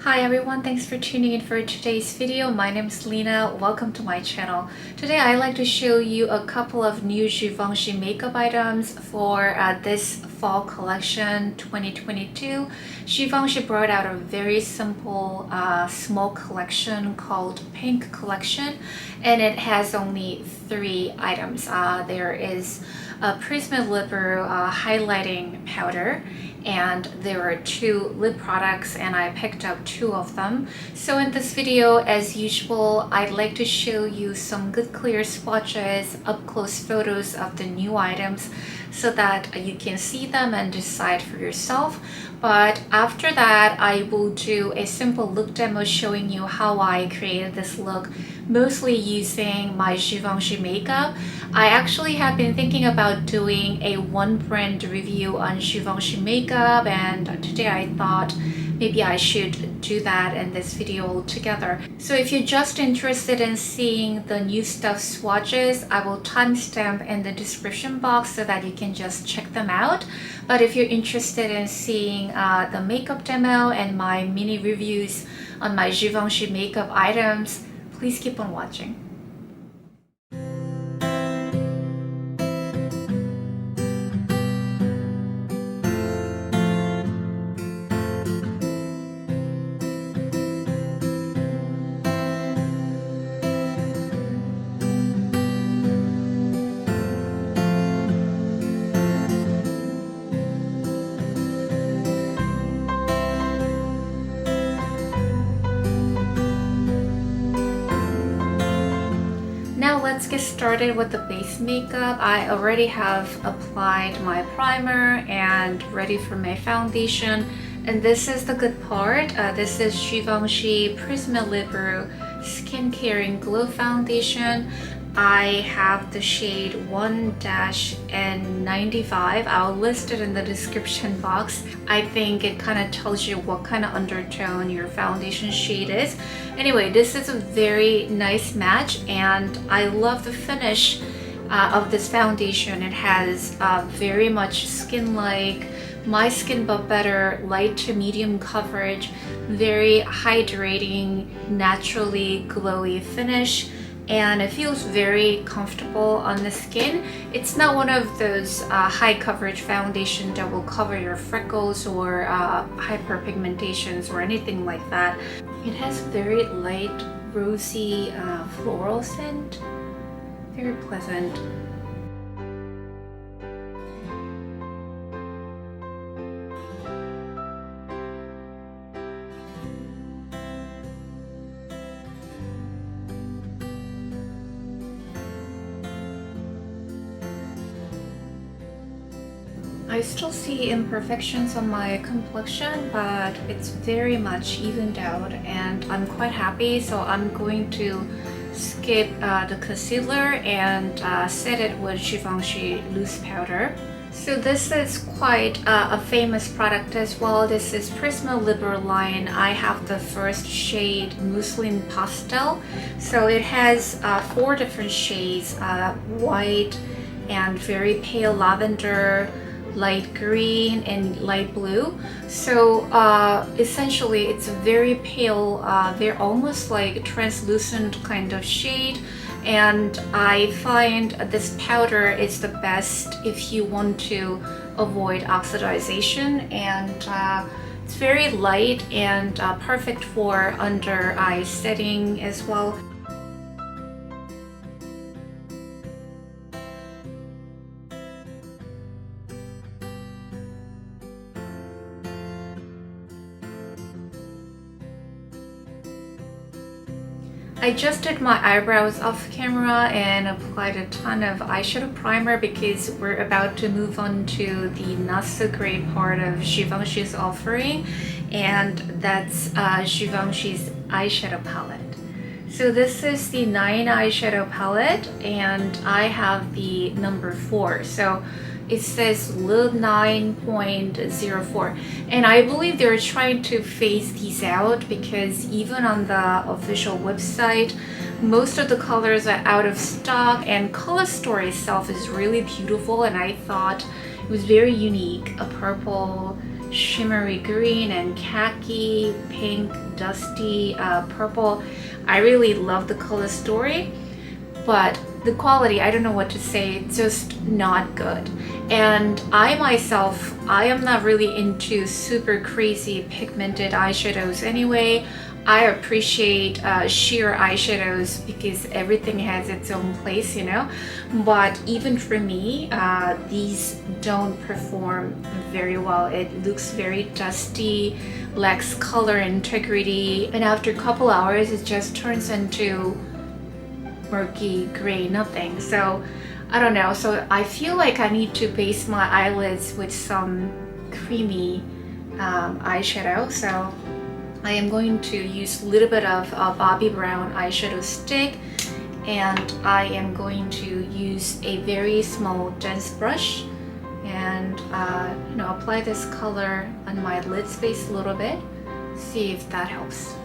Hi everyone, thanks for tuning in for today's video. My name is Lena. Welcome to my channel. Today I'd like to show you a couple of new Givenchy makeup items for this fall collection 2022. Givenchy brought out a very simple small collection called Pink Collection, and it has only 3 items. There is a Prisme Libre highlighting powder, and there are 2 lip products, and I picked up 2 of them. So in this video, as usual, I'd like to show you some good clear swatches, up close photos of the new items so that you can see them and decide for yourself. But after that, I will do a simple look demo showing you how I created this look, mostly using my Givenchy makeup. I actually have been thinking about doing a one brand review on Givenchy makeup, and today I thought maybe I should do that in this video altogether. So if you're just interested in seeing the new stuff swatches, I will timestamp in the description box so that you can just check them out. But if you're interested in seeing the makeup demo and my mini reviews on my Givenchy makeup items, please keep on watching. Now let's get started with the base makeup. I already have applied my primer and ready for my foundation. And this is the good part. This is Givenchy Prisme Libre Skin Caring Glow Foundation. I have the shade 1-N95. I'll list it in the description box. I think it kind of tells you what kind of undertone your foundation shade is. Anyway, this is a very nice match, and I love the finish of this foundation. It has very much skin-like, my skin but better, light to medium coverage, very hydrating, naturally glowy finish, and it feels very comfortable on the skin. It's not one of those high coverage foundation that will cover your freckles or hyperpigmentations or anything like that. It has very light, rosy floral scent, very pleasant. I still see imperfections on my complexion, but it's very much evened out and I'm quite happy. So I'm going to skip the concealer and set it with Givenchy loose powder. So this is quite a famous product as well. This is Prisme Libre line. I have the first shade, Muslin Pastel. So it has 4 different shades, white and very pale lavender, light green, and light blue. So essentially it's a very pale, they're almost like translucent kind of shade, and I find this powder is the best if you want to avoid oxidization, and it's very light and perfect for under eye setting as well. I just did my eyebrows off camera and applied a ton of eyeshadow primer because we're about to move on to the not so great part of Givenchy's offering, and that's Givenchy's eyeshadow palette. So this is the 9 eyeshadow palette, and I have the number 4. So it says Lil 9.04, and I believe they're trying to phase these out because even on the official website, most of the colors are out of stock, and color story itself is really beautiful, and I thought it was very unique. A purple shimmery green and khaki, pink, dusty, purple. I really love the color story, but the quality, I don't know what to say, it's just not good. And I myself, I am not really into super crazy pigmented eyeshadows anyway. I appreciate sheer eyeshadows because everything has its own place, you know. But even for me, these don't perform very well. It looks very dusty, lacks color integrity, and after a couple hours, it just turns into murky gray nothing. So I don't know. So I feel like I need to base my eyelids with some creamy eyeshadow. So I am going to use a little bit of Bobbi Brown eyeshadow stick, and I am going to use a very small dense brush and you know, apply this color on my lid space a little bit, see if that helps.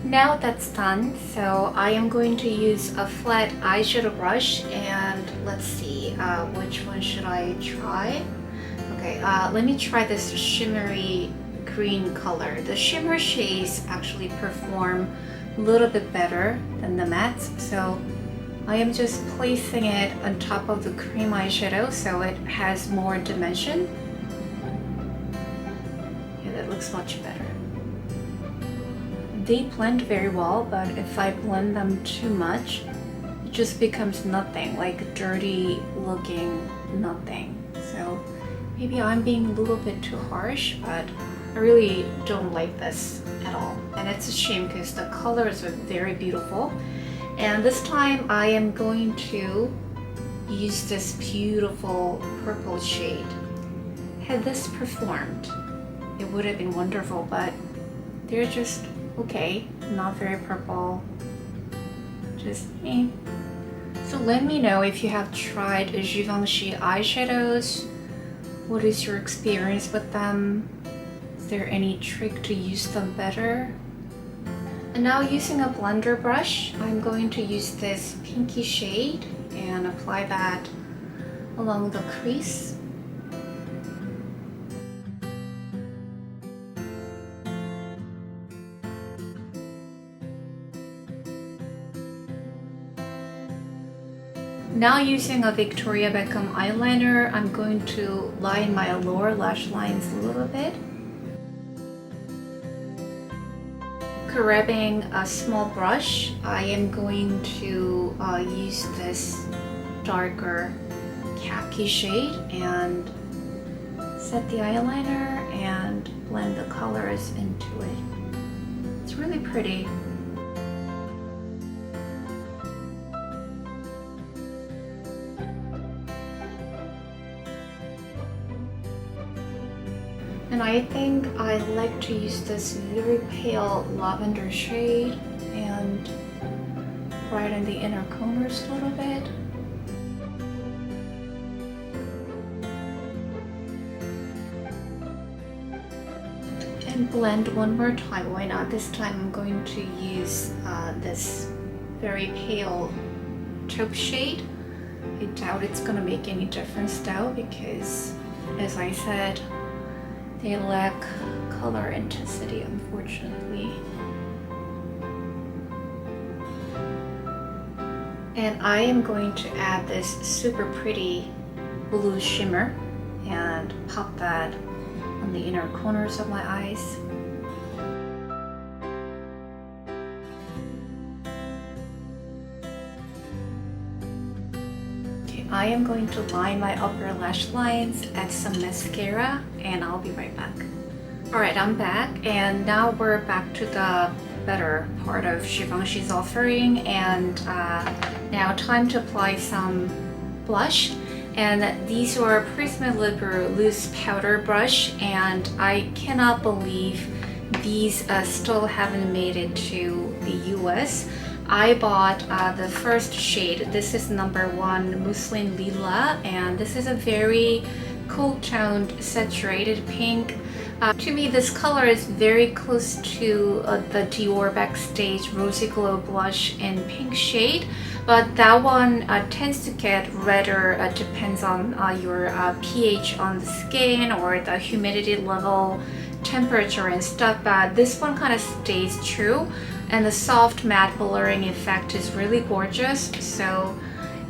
Now that's done, so I am going to use a flat eyeshadow brush, and let's see, which one should I try? Okay, let me try this shimmery green color. The shimmer shades actually perform a little bit better than the mattes, so I am just placing it on top of the cream eyeshadow so it has more dimension. Yeah, that looks much better. They blend very well, but if I blend them too much, it just becomes nothing, like dirty looking nothing. So maybe I'm being a little bit too harsh, but I really don't like this at all. And it's a shame because the colors are very beautiful. And this time I am going to use this beautiful purple shade. Had this performed, it would have been wonderful, but they're just okay, not very purple, just eh. So let me know if you have tried Givenchy eyeshadows. What is your experience with them? Is there any trick to use them better? And now using a blender brush, I'm going to use this pinky shade and apply that along the crease. Now using a Victoria Beckham eyeliner, I'm going to line my lower lash lines a little bit. Grabbing a small brush, I am going to use this darker khaki shade and set the eyeliner and blend the colors into it. It's really pretty. And I think I like to use this very pale lavender shade and brighten the inner corners a little bit. And blend one more time. Why not? This time I'm going to use this very pale taupe shade. I doubt it's gonna make any difference though, because as I said, they lack color intensity, unfortunately. And I am going to add this super pretty blue shimmer and pop that on the inner corners of my eyes. I am going to line my upper lash lines, add some mascara, and I'll be right back. Alright, I'm back, and now we're back to the better part of Givenchy's offering, and now time to apply some blush. And these are Prisme Libre loose powder brush, and I cannot believe these still haven't made it to the US. I bought the first shade. This is number 1 Muslin Lila, and this is a very cool toned saturated pink. To me, this color is very close to the Dior Backstage Rosy Glow Blush in pink shade, but that one tends to get redder. Depends on your pH on the skin or the humidity level, temperature and stuff, but this one kind of stays true, and the soft matte blurring effect is really gorgeous. So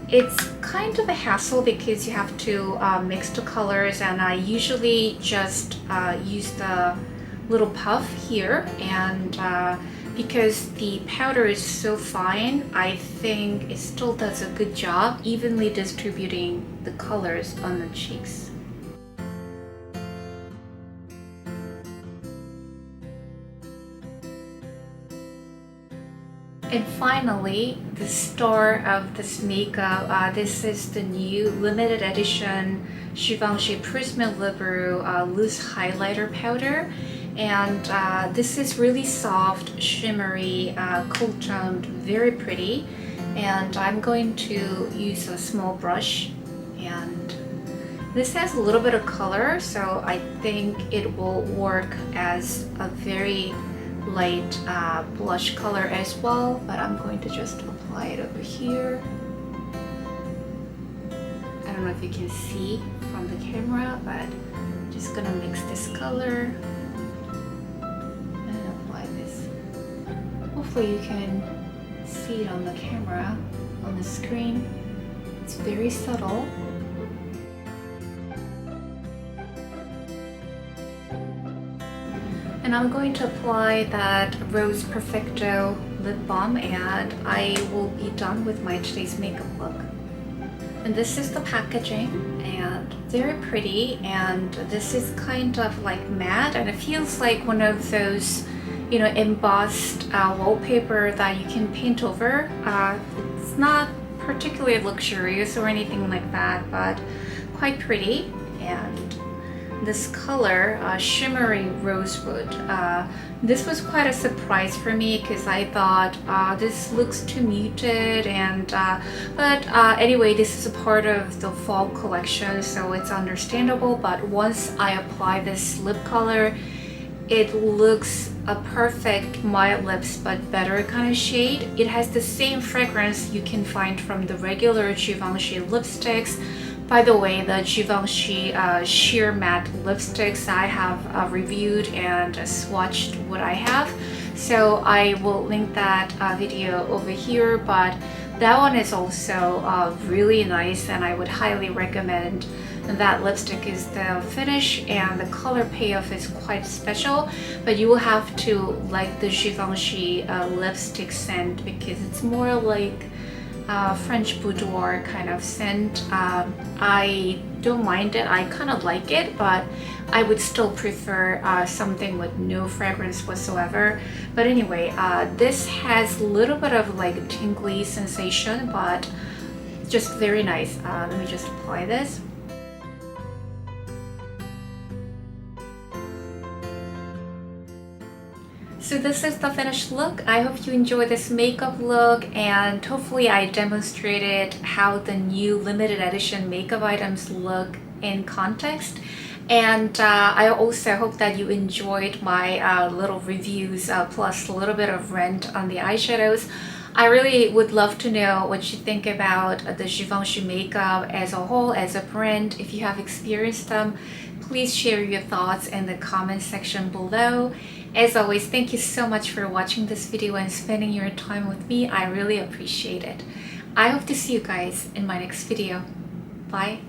it's kind of a hassle because you have to mix the colors, and I usually just use the little puff here, and because the powder is so fine, I think it still does a good job evenly distributing the colors on the cheeks. And finally, the star of this makeup, this is the new limited edition Givenchy Prisme Libre loose highlighter powder. And this is really soft, shimmery, cool toned, very pretty. And I'm going to use a small brush, and this has a little bit of color, so I think it will work as a very light blush color as well, but I'm going to just apply it over here. I don't know if you can see from the camera, but I'm just gonna mix this color and apply this. Hopefully you can see it on the camera, on the screen. It's very subtle. And I'm going to apply that Rose Perfecto lip balm, and I will be done with my today's makeup look. And this is the packaging, and very pretty, and this is kind of like matte, and it feels like one of those, you know, embossed wallpaper that you can paint over. It's not particularly luxurious or anything like that, but quite pretty. And this color, shimmery rosewood, this was quite a surprise for me because I thought this looks too muted, and but anyway, this is a part of the fall collection, so it's understandable. But once I apply this lip color, it looks a perfect mild lips but better kind of shade. It has the same fragrance you can find from the regular Givenchy lipsticks. By the way, the Givenchy sheer matte lipsticks I have reviewed and swatched what I have, so I will link that video over here. But that one is also really nice, and I would highly recommend that lipstick. Is the finish and the color payoff is quite special, but you will have to like the Givenchy lipstick scent because it's more like French boudoir kind of scent. I don't mind it, I kind of like it, but I would still prefer something with no fragrance whatsoever. But anyway, this has a little bit of like a tingly sensation, but just very nice. Let me just apply this. So this is the finished look. I hope you enjoyed this makeup look, and hopefully I demonstrated how the new limited edition makeup items look in context. And I also hope that you enjoyed my little reviews plus a little bit of rant on the eyeshadows. I really would love to know what you think about the Givenchy makeup as a whole, as a brand. If you have experienced them, please share your thoughts in the comment section below. As always, thank you so much for watching this video and spending your time with me. I really appreciate it. I hope to see you guys in my next video. Bye.